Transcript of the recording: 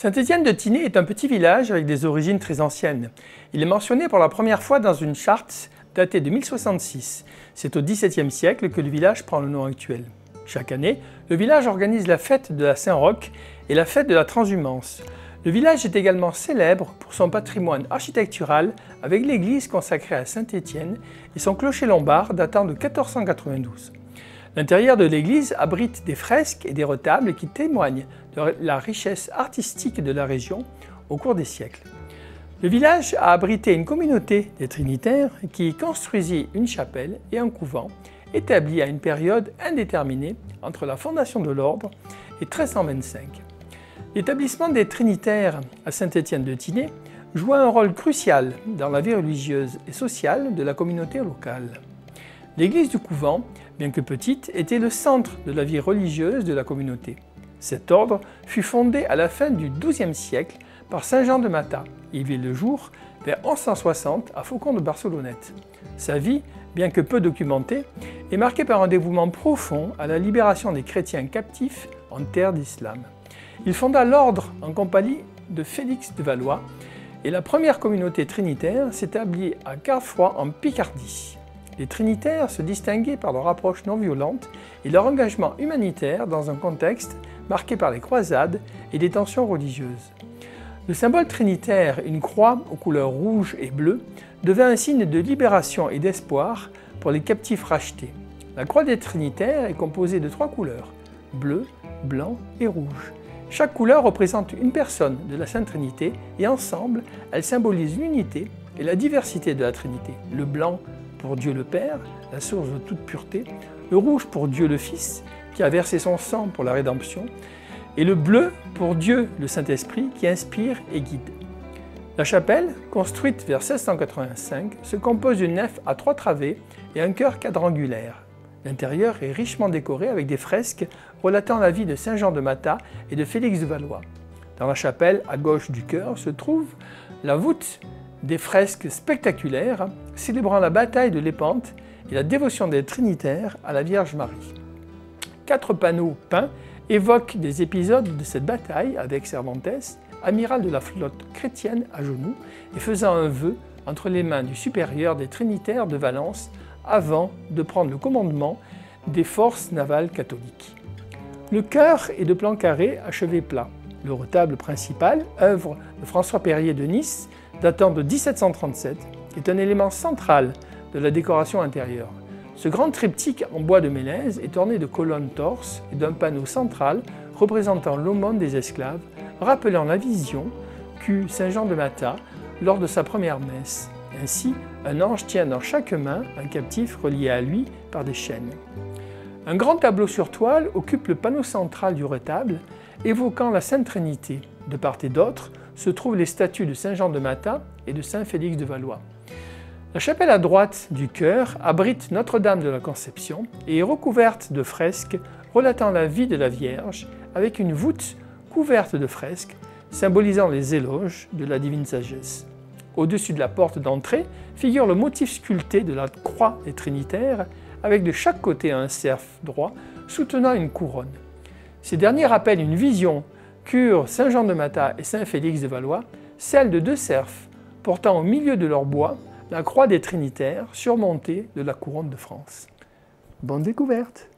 Saint-Étienne-de-Tinée est un petit village avec des origines très anciennes. Il est mentionné pour la première fois dans une charte datée de 1066. C'est au XVIIe siècle que le village prend le nom actuel. Chaque année, le village organise la fête de la Saint-Roch et la fête de la Transhumance. Le village est également célèbre pour son patrimoine architectural avec l'église consacrée à Saint-Étienne et son clocher lombard datant de 1492. L'intérieur de l'église abrite des fresques et des retables qui témoignent de la richesse artistique de la région au cours des siècles. Le village a abrité une communauté des Trinitaires qui construisit une chapelle et un couvent établis à une période indéterminée entre la fondation de l'ordre et 1325. L'établissement des Trinitaires à Saint-Étienne-de-Tinée joua un rôle crucial dans la vie religieuse et sociale de la communauté locale. L'église du couvent, bien que petite, était le centre de la vie religieuse de la communauté. Cet ordre fut fondé à la fin du XIIe siècle par saint Jean de Matha. Il vit le jour vers 1160 à Faucon de Barcelonnette. Sa vie, bien que peu documentée, est marquée par un dévouement profond à la libération des chrétiens captifs en terre d'islam. Il fonda l'ordre en compagnie de Félix de Valois et la première communauté trinitaire s'établit à Carfroy en Picardie. Les Trinitaires se distinguaient par leur approche non violente et leur engagement humanitaire dans un contexte marqué par les croisades et des tensions religieuses. Le symbole trinitaire, une croix aux couleurs rouge et bleu, devint un signe de libération et d'espoir pour les captifs rachetés. La croix des Trinitaires est composée de 3 couleurs, bleu, blanc et rouge. Chaque couleur représente une personne de la Sainte Trinité et ensemble, elles symbolisent l'unité et la diversité de la Trinité. Le blanc pour Dieu le Père, la source de toute pureté, le rouge pour Dieu le Fils, qui a versé son sang pour la rédemption, et le bleu pour Dieu le Saint-Esprit, qui inspire et guide. La chapelle, construite vers 1685, se compose d'une nef à 3 travées et un chœur quadrangulaire. L'intérieur est richement décoré avec des fresques relatant la vie de saint Jean de Matha et de Félix de Valois. Dans la chapelle, à gauche du chœur, se trouve la voûte des fresques spectaculaires célébrant la bataille de Lépante et la dévotion des Trinitaires à la Vierge Marie. 4 panneaux peints évoquent des épisodes de cette bataille avec Cervantes, amiral de la flotte chrétienne à genoux et faisant un vœu entre les mains du supérieur des Trinitaires de Valence avant de prendre le commandement des forces navales catholiques. Le chœur est de plan carré à chevet plat. Le retable principal, œuvre de François Perrier de Nice, datant de 1737, est un élément central de la décoration intérieure. Ce grand triptyque en bois de mélèze est orné de colonnes torses et d'un panneau central représentant l'aumône des esclaves, rappelant la vision qu'eut saint Jean de Matha lors de sa première messe. Ainsi, un ange tient dans chaque main un captif relié à lui par des chaînes. Un grand tableau sur toile occupe le panneau central du retable, évoquant la Sainte Trinité. De part et d'autre se trouvent les statues de saint Jean de Matha et de saint Félix de Valois. La chapelle à droite du chœur abrite Notre-Dame de la Conception et est recouverte de fresques relatant la vie de la Vierge, avec une voûte couverte de fresques symbolisant les éloges de la divine sagesse. Au-dessus de la porte d'entrée figure le motif sculpté de la croix des Trinitaires, avec de chaque côté un cerf droit soutenant une couronne. Ces derniers rappellent une vision qu'eurent saint Jean de Matha et saint Félix de Valois, celle de 2 cerfs portant au milieu de leur bois la croix des Trinitaires surmontée de la couronne de France. Bonne découverte!